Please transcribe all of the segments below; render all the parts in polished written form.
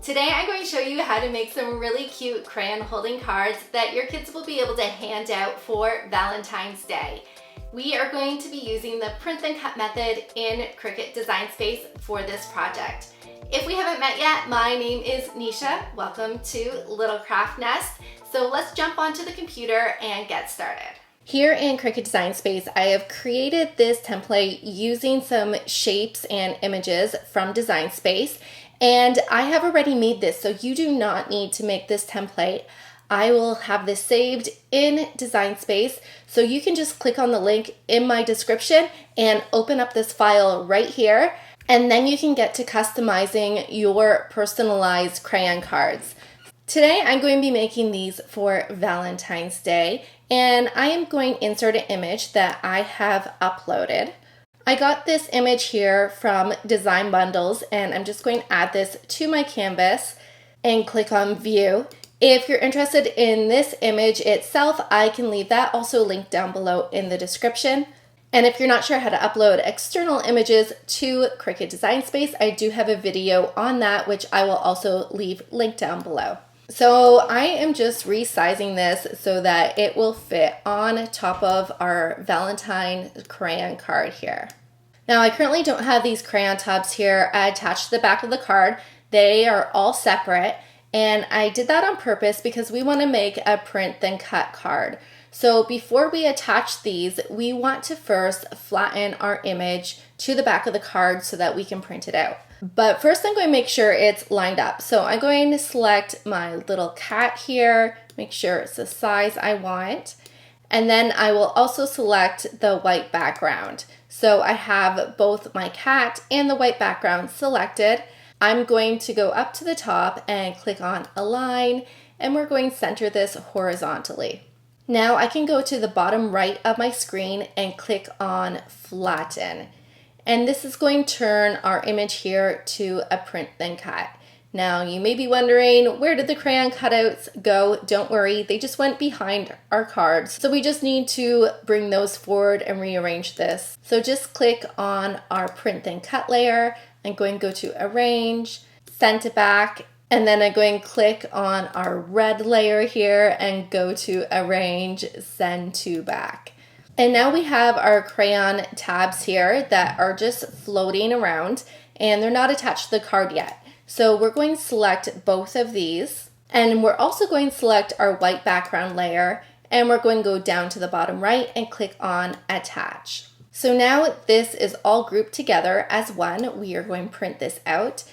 Today I'm going to show you how to make some really cute crayon holding cards that your kids will be able to hand out for Valentine's Day. We are going to be using the print and cut method in Cricut Design Space for this project. If we haven't met yet, my name is Nisha. Welcome to Little Craft Nest. So let's jump onto the computer and get started. Here in Cricut Design Space, I have created this template using some shapes and images from Design Space. And I have already made this, so you do not need to make this template. I will have this saved in Design Space, so you can just click on the link in my description and open up this file right here, and then you can get to customizing your personalized crayon cards. Today I'm going to be making these for Valentine's Day, and I am going to insert an image that I have uploaded. I got this image here from Design Bundles, and I'm just going to add this to my canvas and click on View. If you're interested in this image itself, I can leave that also linked down below in the description. And if you're not sure how to upload external images to Cricut Design Space, I do have a video on that, which I will also leave linked down below. So I am just resizing this so that it will fit on top of our Valentine crayon card here. Now I currently don't have these crayon tubs here attached to the back of the card. They are all separate, and I did that on purpose because we want to make a print then cut card. So before we attach these, we want to first flatten our image to the back of the card so that we can print it out. But first I'm going to make sure it's lined up. So I'm going to select my little cat here, make sure it's the size I want, and then I will also select the white background. So I have both my cat and the white background selected. I'm going to go up to the top and click on Align, and we're going to center this horizontally. Now I can go to the bottom right of my screen and click on Flatten. And this is going to turn our image here to a print then cut. Now you may be wondering, where did the crayon cutouts go? Don't worry, they just went behind our cards. So we just need to bring those forward and rearrange this. So just click on our print then cut layer. I'm going to go to Arrange, Send to Back, and then I'm going to click on our red layer here and go to Arrange, Send to Back. And now we have our crayon tabs here that are just floating around, and they're not attached to the card yet. So we're going to select both of these, and we're also going to select our white background layer, and we're going to go down to the bottom right and click on Attach. So now this is all grouped together as one. We are going to print this out,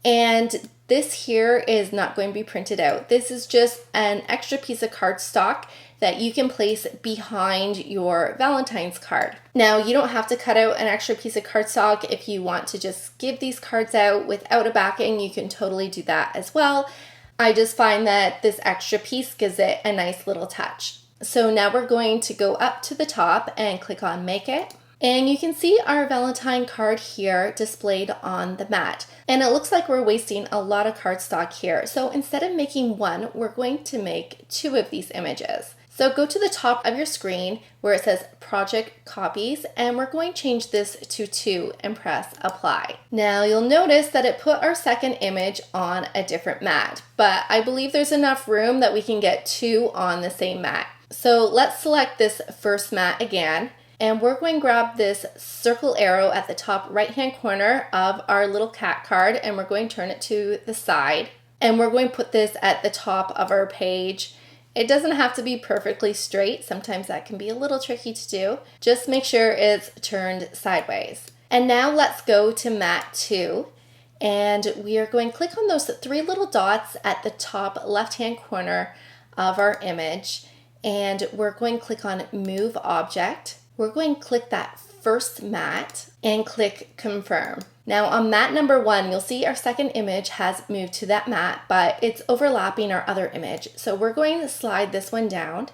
and this here is not going to be printed out. This is just an extra piece of cardstock that you can place behind your Valentine's card. Now you don't have to cut out an extra piece of cardstock. If you want to just give these cards out without a backing, you can totally do that as well. I just find that this extra piece gives it a nice little touch. So now we're going to go up to the top and click on Make It. And you can see our Valentine card here displayed on the mat. And it looks like we're wasting a lot of cardstock here. So instead of making one, we're going to make two of these images. So go to the top of your screen where it says Project Copies, and we're going to change this to 2 and press Apply. Now you'll notice that it put our second image on a different mat, but I believe there's enough room that we can get 2 on the same mat. So let's select this first mat again, and we're going to grab this circle arrow at the top right hand corner of our little cat card, and we're going to turn it to the side, and we're going to put this at the top of our page. It doesn't have to be perfectly straight. Sometimes that can be a little tricky to do. Just make sure it's turned sideways. And now let's go to mat 2, and we are going to click on those 3 little dots at the top left-hand corner of our image, and we're going to click on Move Object. We're going to click that first mat and click Confirm. Now on mat number 1, you'll see our second image has moved to that mat, but it's overlapping our other image. So we're going to slide this one down,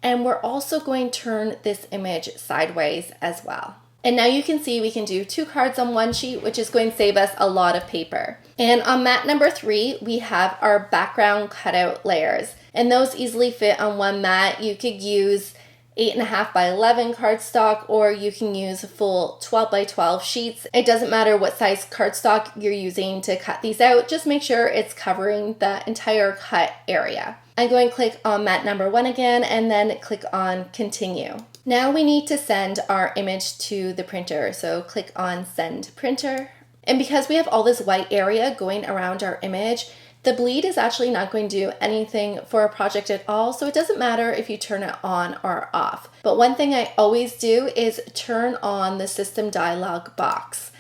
and we're also going to turn this image sideways as well. And now you can see we can do 2 cards on one sheet, which is going to save us a lot of paper. And on mat number 3, we have our background cutout layers, and those easily fit on one mat. You could use 8.5 by 11 cardstock, or you can use full 12 by 12 sheets. It doesn't matter what size cardstock you're using to cut these out, just make sure it's covering the entire cut area. I'm going to click on mat number 1 again and then click on continue. Now we need to send our image to the printer, so click on send printer. And because we have all this white area going around our image, the bleed is actually not going to do anything for our project at all, so it doesn't matter if you turn it on or off. But one thing I always do is turn on the system dialog box,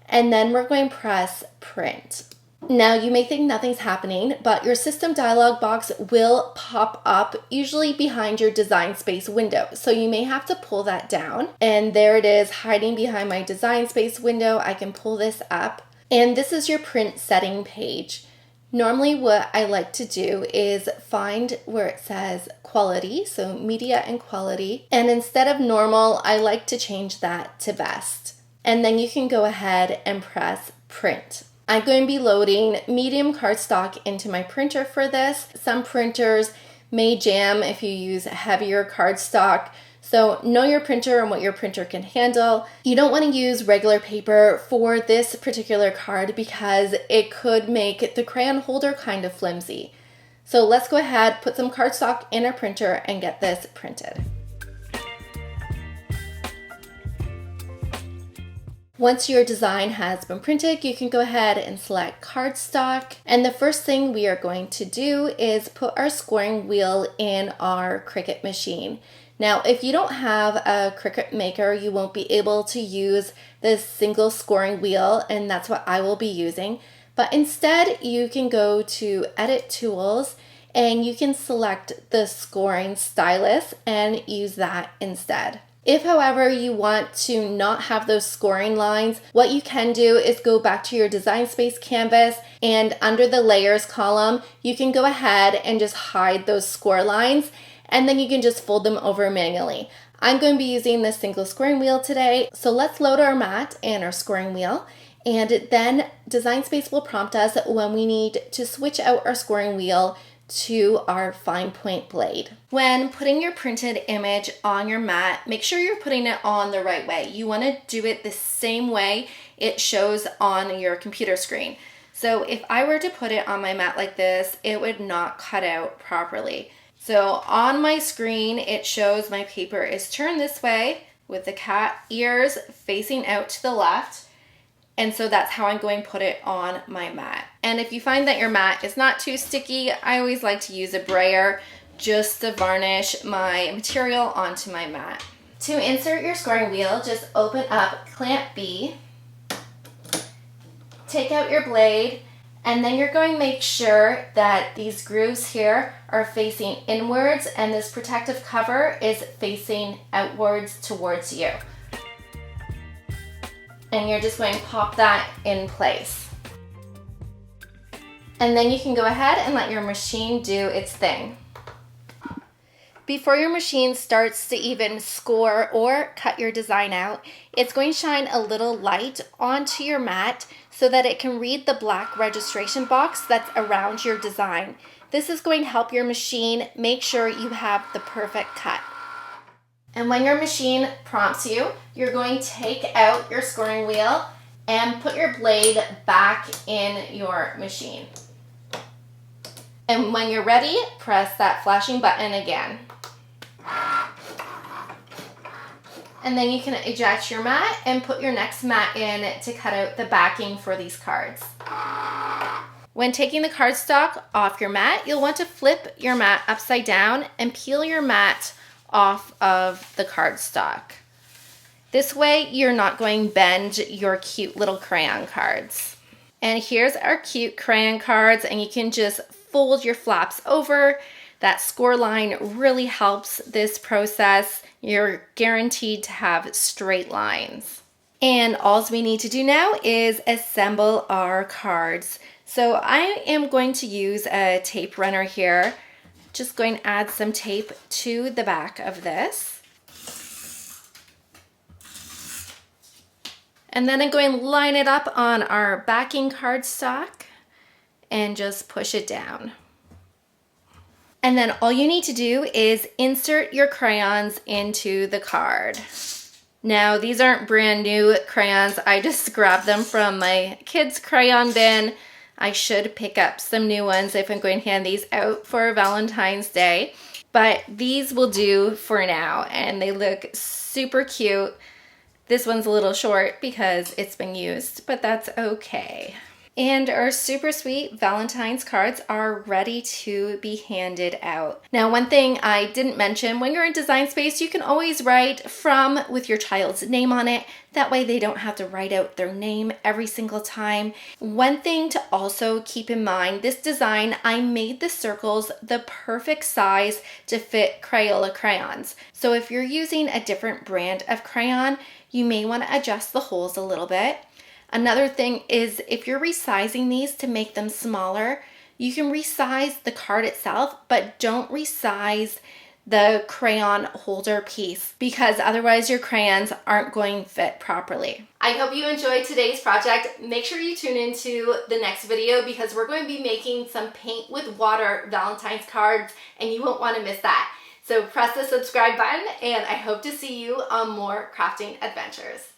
and then we're going to press print. Now you may think nothing's happening, but your system dialog box will pop up usually behind your Design Space window. So you may have to pull that down, and there it is hiding behind my Design Space window. I can pull this up, and this is your print setting page. Normally what I like to do is find where it says quality, so media and quality, and instead of normal, I like to change that to best. And then you can go ahead and press print. I'm going to be loading medium cardstock into my printer for this. Some printers may jam if you use heavier cardstock. So know your printer and what your printer can handle. You don't want to use regular paper for this particular card because it could make the crayon holder kind of flimsy. So let's go ahead, put some cardstock in our printer and get this printed. Once your design has been printed, you can go ahead and select cardstock. And the first thing we are going to do is put our scoring wheel in our Cricut machine. Now, if you don't have a Cricut Maker, you won't be able to use this single scoring wheel, and that's what I will be using. But instead, you can go to Edit Tools, and you can select the scoring stylus and use that instead. If, however, you want to not have those scoring lines, what you can do is go back to your Design Space canvas, and under the Layers column, you can go ahead and just hide those score lines, and then you can just fold them over manually. I'm going to be using this single scoring wheel today, so let's load our mat and our scoring wheel, and then Design Space will prompt us when we need to switch out our scoring wheel to our fine point blade. When putting your printed image on your mat, make sure you're putting it on the right way. You want to do it the same way it shows on your computer screen. So if I were to put it on my mat like this, it would not cut out properly. So on my screen, it shows my paper is turned this way with the cat ears facing out to the left. And so that's how I'm going to put it on my mat. And if you find that your mat is not too sticky, I always like to use a brayer just to varnish my material onto my mat. To insert your scoring wheel, just open up clamp B, take out your blade, and then you're going to make sure that these grooves here are facing inwards and this protective cover is facing outwards towards you. And you're just going to pop that in place. And then you can go ahead and let your machine do its thing. Before your machine starts to even score or cut your design out, it's going to shine a little light onto your mat so that it can read the black registration box that's around your design. This is going to help your machine make sure you have the perfect cut. And when your machine prompts you, you're going to take out your scoring wheel and put your blade back in your machine. And when you're ready, press that flashing button again. And then you can eject your mat and put your next mat in to cut out the backing for these cards. When taking the cardstock off your mat, you'll want to flip your mat upside down and peel your mat off of the cardstock. This way you're not going to bend your cute little crayon cards. And here's our cute crayon cards, and you can just fold your flaps over. That score line really helps this process. You're guaranteed to have straight lines. And all we need to do now is assemble our cards. So I am going to use a tape runner here. Just going to add some tape to the back of this. And then I'm going to line it up on our backing cardstock and just push it down. And then all you need to do is insert your crayons into the card. Now, these aren't brand new crayons. I just grabbed them from my kids' crayon bin. I should pick up some new ones if I'm going to hand these out for Valentine's Day. But these will do for now, and they look super cute. This one's a little short because it's been used, but that's okay. And our super sweet Valentine's cards are ready to be handed out. Now, one thing I didn't mention, when you're in Design Space, you can always write "from" with your child's name on it. That way they don't have to write out their name every single time. One thing to also keep in mind, this design, I made the circles the perfect size to fit Crayola crayons. So if you're using a different brand of crayon, you may want to adjust the holes a little bit. Another thing is, if you're resizing these to make them smaller, you can resize the card itself, but don't resize the crayon holder piece because otherwise your crayons aren't going to fit properly. I hope you enjoyed today's project. Make sure you tune into the next video because we're going to be making some paint with water Valentine's cards and you won't want to miss that. So press the subscribe button and I hope to see you on more crafting adventures.